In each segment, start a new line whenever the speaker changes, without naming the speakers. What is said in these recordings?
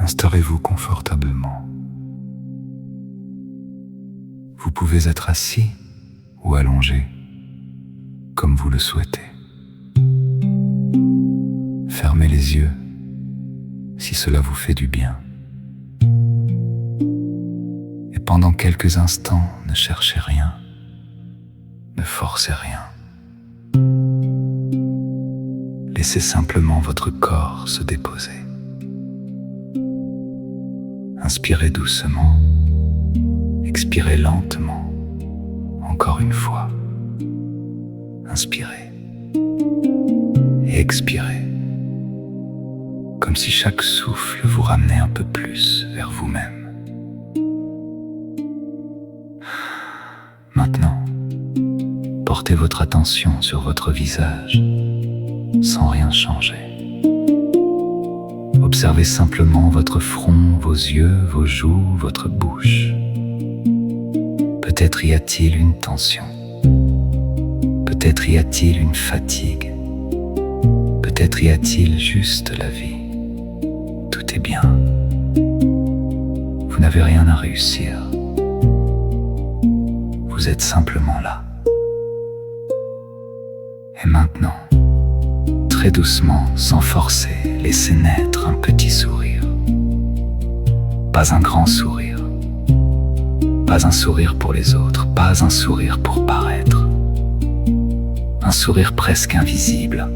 Installez-vous confortablement. Vous pouvez être assis ou allongé, comme vous le souhaitez. Fermez les yeux, si cela vous fait du bien. Et pendant quelques instants, ne cherchez rien, ne forcez rien. Laissez simplement votre corps se déposer. Inspirez doucement, expirez lentement, encore une fois. Inspirez et expirez, comme si chaque souffle vous ramenait un peu plus vers vous-même. Maintenant, portez votre attention sur votre visage, sans rien changer. Observez simplement votre front, vos yeux, vos joues, votre bouche. Peut-être y a-t-il une tension. Peut-être y a-t-il une fatigue. Peut-être y a-t-il juste la vie. Tout est bien. Vous n'avez rien à réussir. Vous êtes simplement là. Et maintenant, très doucement, sans forcer, laissez naître un petit sourire. Pas un grand sourire. Pas un sourire pour les autres, pas un sourire pour paraître. Un sourire presque invisible.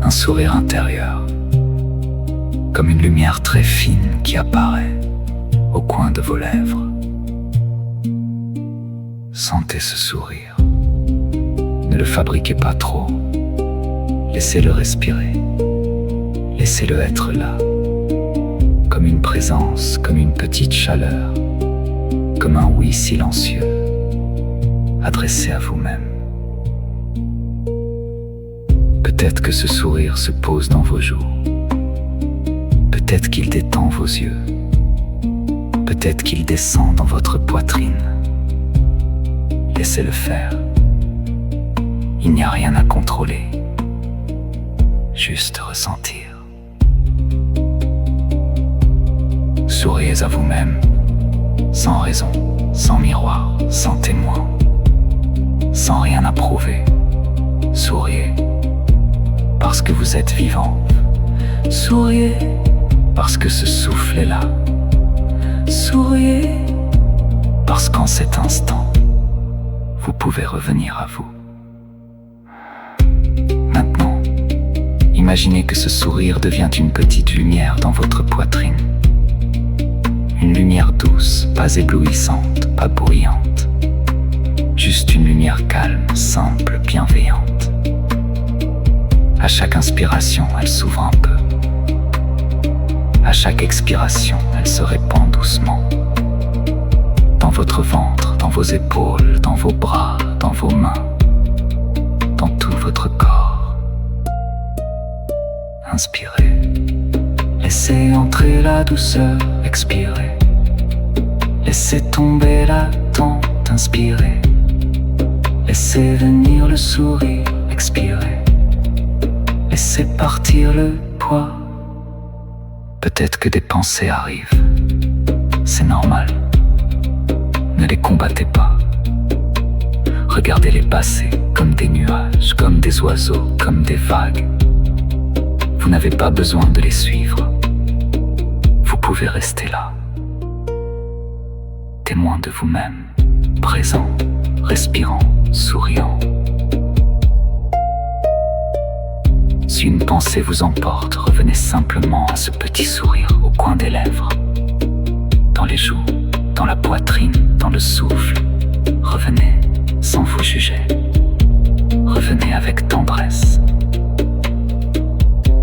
Un sourire intérieur. Comme une lumière très fine qui apparaît au coin de vos lèvres. Sentez ce sourire. Ne le fabriquez pas trop. Laissez-le respirer. Laissez-le être là. Comme une présence, comme une petite chaleur. Comme un oui silencieux, adressé à vous-même. Peut-être que ce sourire se pose dans vos joues. Peut-être qu'il détend vos yeux. Peut-être qu'il descend dans votre poitrine. Laissez-le faire. Il n'y a rien à contrôler. Juste ressentir. Souriez à vous-même. Sans raison, sans miroir, sans témoin, sans rien à prouver. Souriez, parce que vous êtes vivant. Souriez, parce que ce souffle est là. Souriez, parce qu'en cet instant, vous pouvez revenir à vous. Maintenant, imaginez que ce sourire devient une petite lumière dans votre poitrine. Une lumière douce, pas éblouissante, pas bruyante. Juste une lumière calme, simple, bienveillante. À chaque inspiration, elle s'ouvre un peu. À chaque expiration, elle se répand doucement. Dans votre ventre, dans vos épaules, dans vos bras, dans vos mains. Dans tout votre corps. Inspirez. Laissez entrer la douceur, expirez. Laissez tomber l'attente, inspirez. Laissez venir le sourire, expirez. Laissez partir le poids. Peut-être que des pensées arrivent. C'est normal. Ne les combattez pas. Regardez-les passer comme des nuages, comme des oiseaux, comme des vagues. Vous n'avez pas besoin de les suivre. Vous pouvez rester là. Témoin de vous-même, présent, respirant, souriant. Si une pensée vous emporte, revenez simplement à ce petit sourire au coin des lèvres, dans les joues, dans la poitrine, dans le souffle. Revenez sans vous juger. Revenez avec tendresse.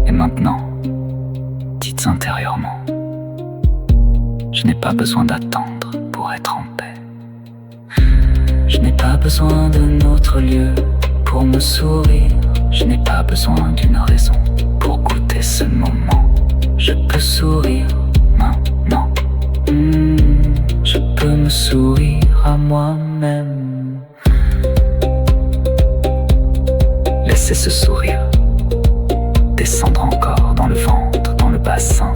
Et maintenant, dites intérieurement, je n'ai pas besoin d'attendre pour être en paix. Je n'ai pas besoin d'un autre lieu pour me sourire. Je n'ai pas besoin d'une raison pour goûter ce moment. Je peux sourire maintenant. Je peux me sourire à moi-même. Laissez ce sourire descendre encore dans le ventre, dans le bassin,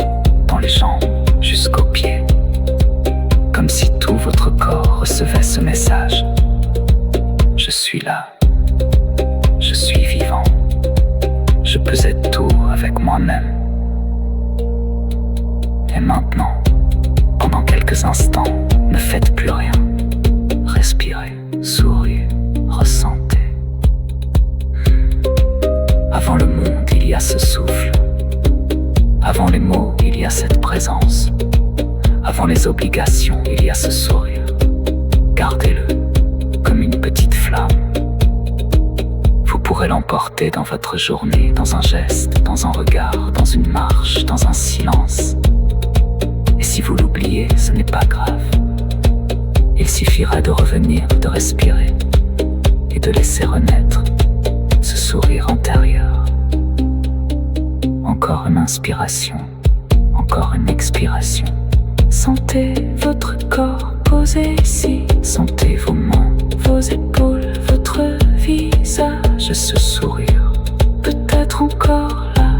dans les jambes jusqu'aux pieds, comme si tout votre corps recevait ce message. Je suis là, je suis vivant, je peux être tout avec moi-même. Et maintenant, pendant quelques instants, ne faites plus rien. Respirez, souriez, ressentez. Avant le monde, il y a ce souffle. Avant les mots, il y a cette présence. Avant les obligations, il y a ce sourire. Gardez-le comme une petite flamme. Vous pourrez l'emporter dans votre journée, dans un geste, dans un regard, dans une marche, dans un silence. Et si vous l'oubliez, ce n'est pas grave. Il suffira de revenir, de respirer et de laisser renaître ce sourire intérieur. Encore une inspiration, encore une expiration. Sentez votre corps posé ici. Sentez vos mains, vos épaules, votre visage, ce sourire. Peut-être encore là,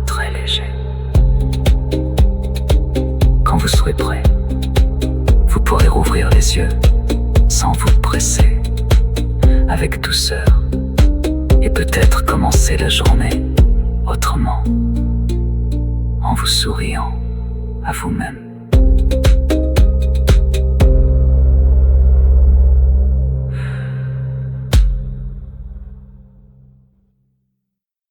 très léger. Quand vous serez prêt, vous pourrez rouvrir les yeux sans vous presser, avec douceur, et peut-être commencer la journée autrement, en vous souriant à vous-même.